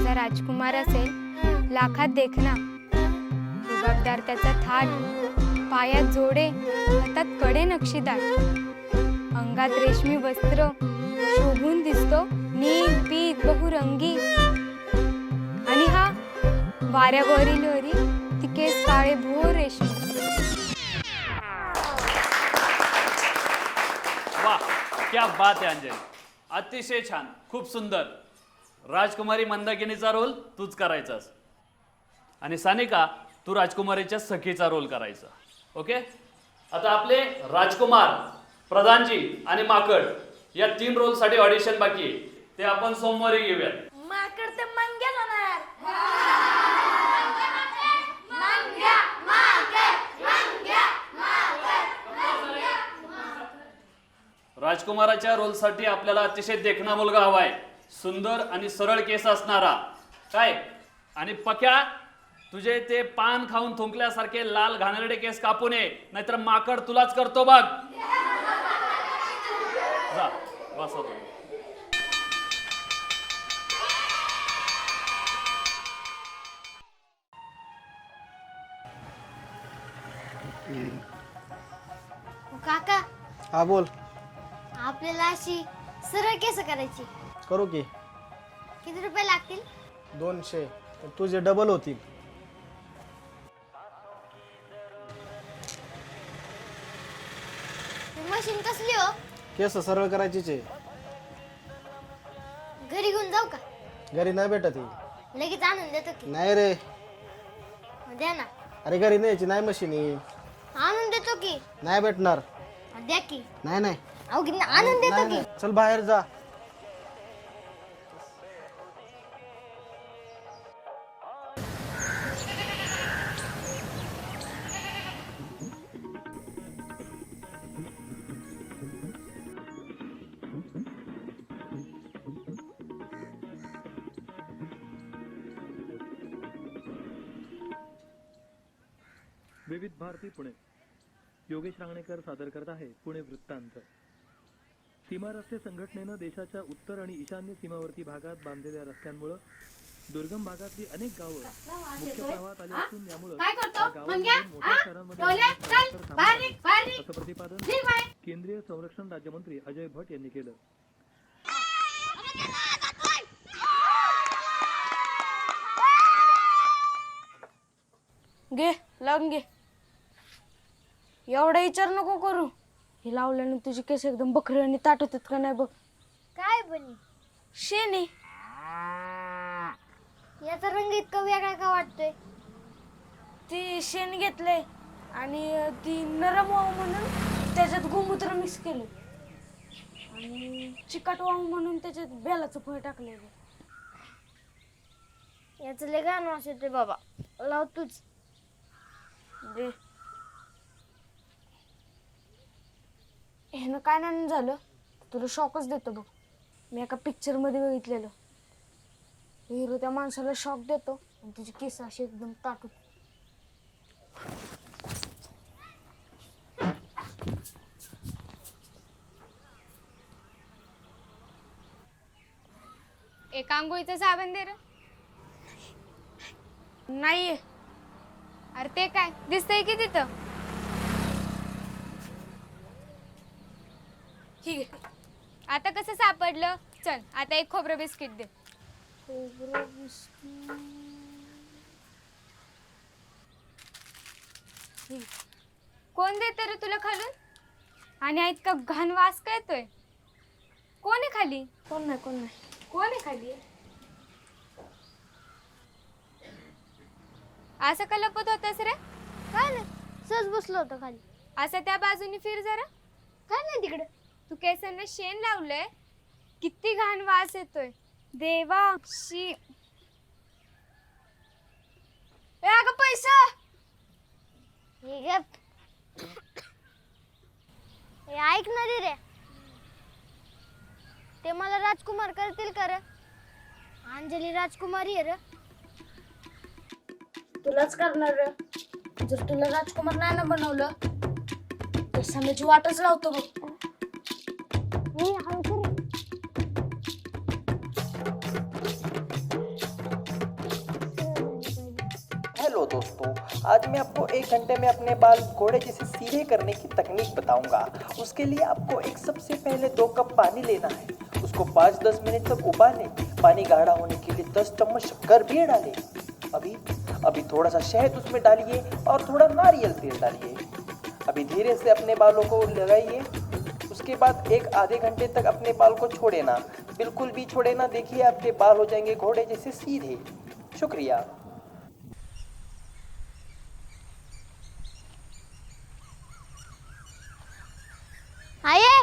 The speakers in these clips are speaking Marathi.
घरातला राजकुमार असेल, लाखात देखना, रुबाबदार त्याचा थाट, पायात जोडे, हातात कडे नक्षीदार, अंगात रेशमी वस्त्र, शोभून दिसतो नील पीत बहुरंगी, आणि हा वाऱ्यावरील हरी, ती केस काळे भोर रेशमी. वाह, क्या बात आहे अंजली, अतिशय छान, खूप सुंदर. राजकुमारी मंदाकिनीचा रोल तूच करायचास आणि सानिका तू राजकुमारीच्या सखीचा रोल करायचा. ओके, आता आपले राजकुमार, प्रधानजी आणि माकड या 3 रोलसाठी ऑडिशन बाकी आहे, ते आपण सोमवारी घेऊयात. माकड तर मंग्या होणार. राजकुमाराच्या रोलसाठी आपल्याला अतिशय देखणा मुलगा हवाय, सुंदर आणि सरळ केस असणारा. काय आणि पक्या, तुझे ते पान खाऊन थुंकल्यासारखे लाल घाणेरडे केस कापू नये, नाहीतर माकड तुलाच करतो बघ. जा बसा तुम्ही. काका, हा बोल. आपल्याला अशी सरळ केस करायची, करू की. किती रुपये लागतील? 200. तुझे डबल होतील. मशीन कसली हो? केस सरळ करायचीच आहे. घरी घेऊन जाऊ का? घरी नाही भेटत ही. लगेच आणून देतो की. नाही रे, द्या ना. अरे घरी न्यायची नाही मशीन ही. आणून देतो की. नाही भेटणार. द्या की. नाही नाही अहो की आणून देतो नाही, की. नाही. चल बाहेर जा. विविध भारती पुणे. योगेश रांगणेकर सादर करत आहे पुणे वृत्तांत. सीमा रस्ते संघटनेनं देशाच्या उत्तर आणि ईशान्य सीमावर्ती भागात बांधलेल्या रस्त्यांमुळे दुर्गम भागातली अनेक गावं मुख्य प्रवाहात आली असून यामुळे मोठ्या शहरांमध्ये असं प्रतिपादन केंद्रीय संरक्षण राज्यमंत्री अजय भट्ट यांनी केलं. घे लावून घे. एवढा विचार नको करू. हे लावल्याने तुझी केस एकदम बकरी आणि ताट होतात का नाही बघ. काय बनी? शेणी. याचा रंग इतका वेगळा का वाटतोय? ती शेण घेतलंय आणि ती नरम व्हावं म्हणून त्याच्यात गोमूत्र मिक्स केलं आणि चिकट व्हावं म्हणून त्याच्यात बेलाचं फळ टाकलंय. याचं लय घाण वास येतोय बाबा. लाव तूच. दे. ह्यानं काय नाही झालं, तुला शॉकच देतो बघ. मी एका पिक्चर मध्ये बघितलेलं, हिरो त्या माणसाला शॉक देतो आणि तुझी केस अशी एकदम ताटू. एक आंघोळीचं साबण दे रे. नाहीये. अरे ते काय दिसतंय की तिथं? ठीक आहे. आता कसं सापडलं? चल आता एक खोबरं बिस्किट दे. कोण देते रे तुला खालून? आणि इतका घाण वास काय येतोय? कोण आहे खाली? कोण नाही कोण नाही. कोण आहे खाली? असं का लपत होतस रे? काय नाही, सहज बसलो होतो खाली. असं त्या बाजूने फिर जरा. काय नाही तिकडे. तू केसांना शेण लावलंय, किती घाण वास येतोय देवा. शी. ए अगं पैसा. हे घे. हे ऐक ना रे, ते मला राजकुमार करतील का रे? अंजली राजकुमारी आहे रे. तुलाच करणार रे. जर तुला राजकुमार नाही ना बनवलं तर समजाची वाटच लावतो बघ. मी हळू कर. आज मैं आपको 1 घंटे में अपने बाल घोड़े जैसे सीधे करने की तकनीक बताऊंगा। उसके लिए आपको एक सबसे पहले 2 कप पानी लेना है, उसको 5-10 मिनट तक उबालें। पानी गाढ़ा होने के लिए 10 चम्मच शक्कर भी डालें। अभी थोड़ा सा शहद उसमें डालिए और थोड़ा नारियल तेल डालिए। अभी धीरे से अपने बालों को लगाइए। उसके बाद 1 आधे घंटे तक अपने बाल को छोड़े ना, बिल्कुल भी छोड़े ना। देखिए आपके बाल हो जाएंगे घोड़े जैसे सीधे। शुक्रिया। आये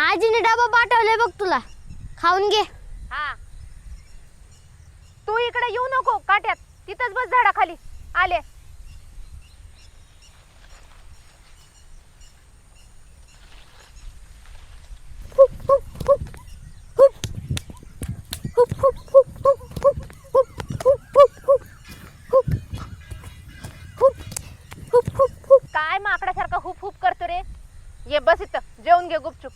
आजीने डबा पाठवले बघ तुला, खाऊन घे. हा, तू इकडे येऊ नको काट्यात, तिथंच बस झाडाखाली. आले. काय माकडासारखा हुप हुप करतो रे? ये बस इथं, जेवून घे गुपचूप.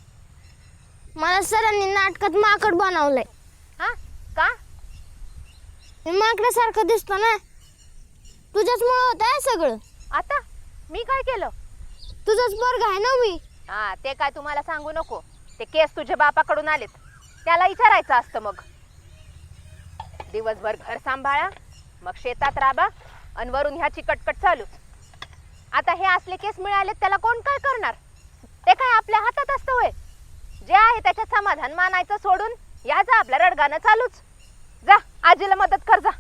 मला सरांनी नाटकात माकड बनवलंय. हा का? मी माकडासारखं दिसतो ना, तुझ्याचमुळे होत आहे सगळं. आता मी काय केलं? तुझंच पोरगा आहे ना मी. हा, ते काय तुम्हाला सांगू नको. ते केस तुझ्या बापाकडून आलेत, त्याला विचारायचं असतं. मग दिवसभर घर सांभाळा, मग शेतात राबा, आणि वरून ह्याची कटकट चालू. आता हे असले केस मिळालेत, त्याला कोण काय करणार? ते काय आपल्या हातात असतं होय? जे आहे त्याच्यात समाधान मानायचं सोडून याचा आपल्या रडगाणं चालूच. जा, आजीला मदत कर जा.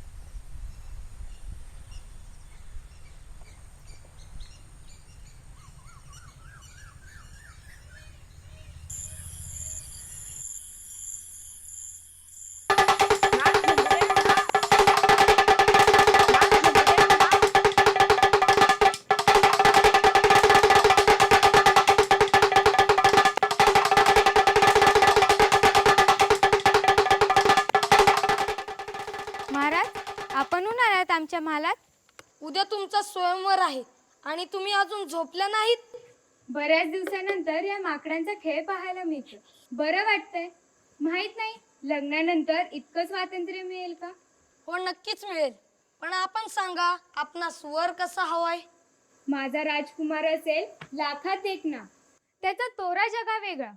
महाराज, आपण उन्हाळ्यात आमच्या महालात. उद्या तुमचा स्वयंवर आहे आणि तुम्ही अजून झोपल्या नाहीत. बऱ्याच दिवसानंतर या माकडांचा खेळ पाहायला मिळतो. बरं वाटतंय. माहित नाही लग्नानंतर इतकं स्वातंत्र्य मिळेल का. हो, नक्कीच मिळेल. पण आपण सांगा, आपणास वर कसा हवाय? माझा राजकुमार असेल लाखात एक ना. त्याचा तोरा जगा वेगळा,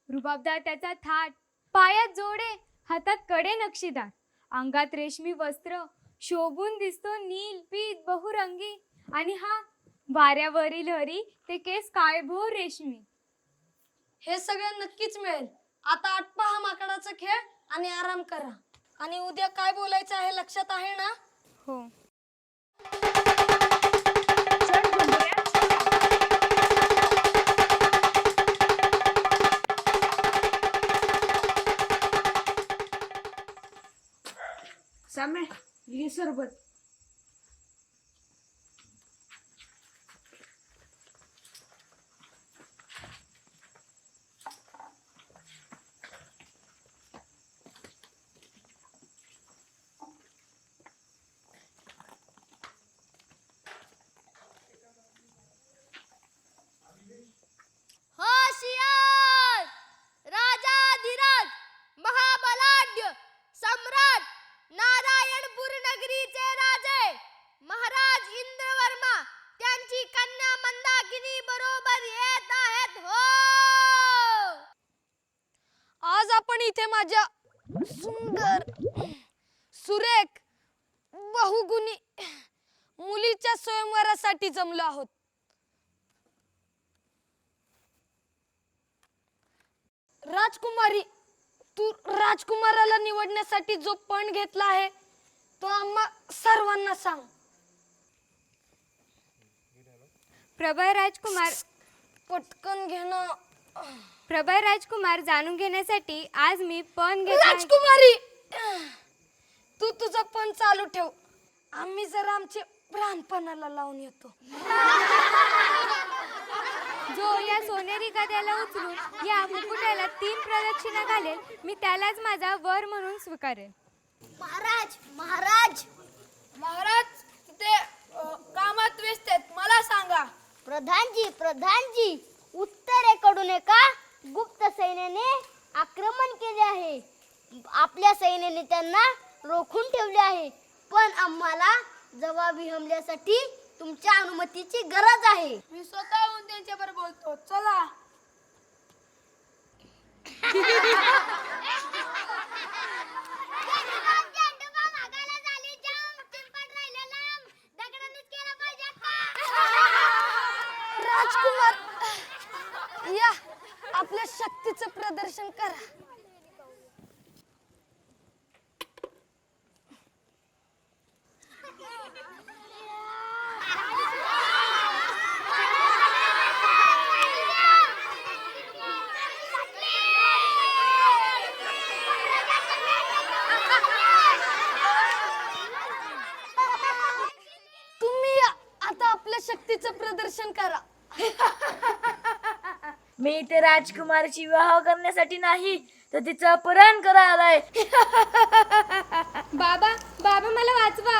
रुबाबदार त्याचा थाट, पायात जोडे, हातात कडे नक्षीदार, अंगात रेशमी वस्त्र, शोभून दिसतो नील पीत बहुरंगी, आणि हा वाऱ्यावरील हरी, ते केस काळभोर रेशमी. हे सगळं नक्कीच मिळेल. आता आटपा हा माकडाचा खेळ आणि आराम करा. आणि उद्या काय बोलायचं आहे लक्षात आहे ना? हो. सामे, घे सरबत. होशियार राजाधिराज महाबलाढ्य सम्राट नारायणपूर नगरीचे राजे महाराज इंद्रवर्मा त्यांची कन्या मंदाकिनी बरोबर येत आहेत. हो, आज आपण इथे माझ्या सुंदर, सुरेख, बहुगुणी मुलीच्या स्वयंवरासाठी जमलो आहोत. राजकुमारी, तू राजकुमाराला निवडण्यासाठी जो पण घेतला आहे तो आम्हा सर्वांना सांग. प्रबळ राजकुमार, पटकन घेणं. प्रबळ राजकुमार जाणून घेण्यासाठी आज मी पण घेतला. राजकुमारी, तू तुझं पण चालू ठेव. आम्ही जरा आमचे प्राणपणाला लावून येतो. जो या सोनेरी गद्याला उचलून या मुकुटाला 3 प्रदक्षिणा घालेल, मी त्यालाच माझा वर म्हणून स्वीकारेल. महाराज महाराज महाराज, ते कामात व्यस्त आहेत, मला सांगा. प्रधानजी, उत्तरेकडून एका गुप्त सैन्याने आक्रमण केले आहे. आपल्या सैन्याने त्यांना रोखून ठेवले आहे, पण आम्हाला जवाबी हमल्यासाठी तुमच्या अनुमतीची गरज आहे. मी स्वतःहून त्यांच्याबरोबर बोलतो. चला. राजकुमार या आपल्या शक्तीचं प्रदर्शन करा. तुम्ही या आता आपल्या शक्तीचं प्रदर्शन करा. मी इथे राजकुमारीची विवाह करण्यासाठी नाही तर तिचं अपहरण करायला आलाय. बाबा बाबा मला वाचवा.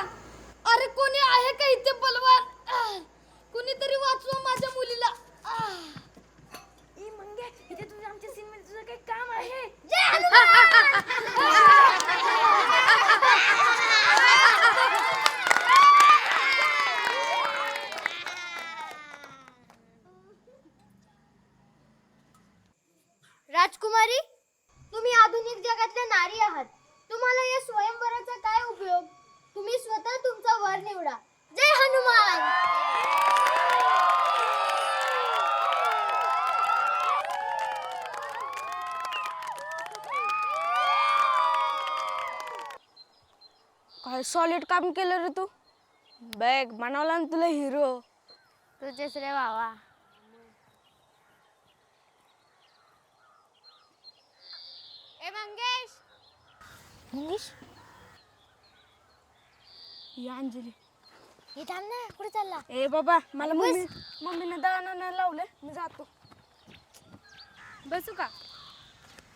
अरे कोणी आहे का इथे बलवान? कोणीतरी वाचवा माझ्या मुलीला. ई मंगे, इथे तुझं आमच्या सीमेत तुझं काही काम आहे? जय हनुमान! राजकुमारी, तुम्ही आधुनिक जगातल्या नारी आहात. तुम्हाला या स्वयंवराचा काय उपयोग? तुम्ही स्वतः तुमचा वर निवडा. जय हनुमान! काय सॉलिड काम केलं रे तू. बॅग बनवला ना तुला हिरो. तुझेच रे बाबा. ए मंगेश, मंगेश या अंजली. हे थांब ना, कुठे चालला? ए बाबा मला मम्मीने दळण नाही लावले. मी जातो. बसू का?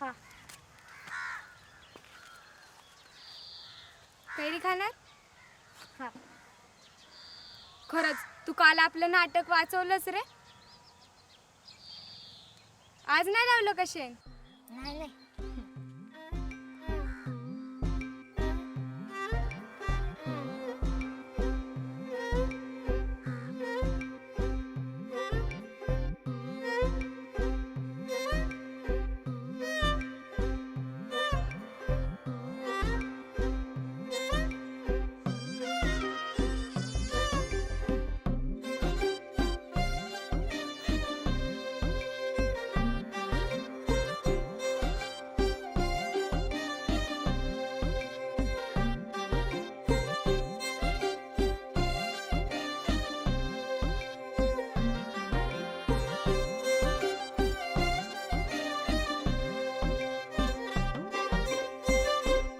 हा. कैरी खाणार? हा. खरंच तू काल आपलं नाटक वाचवलंस रे. आज नाही लावलं का शेण? नाही नाही,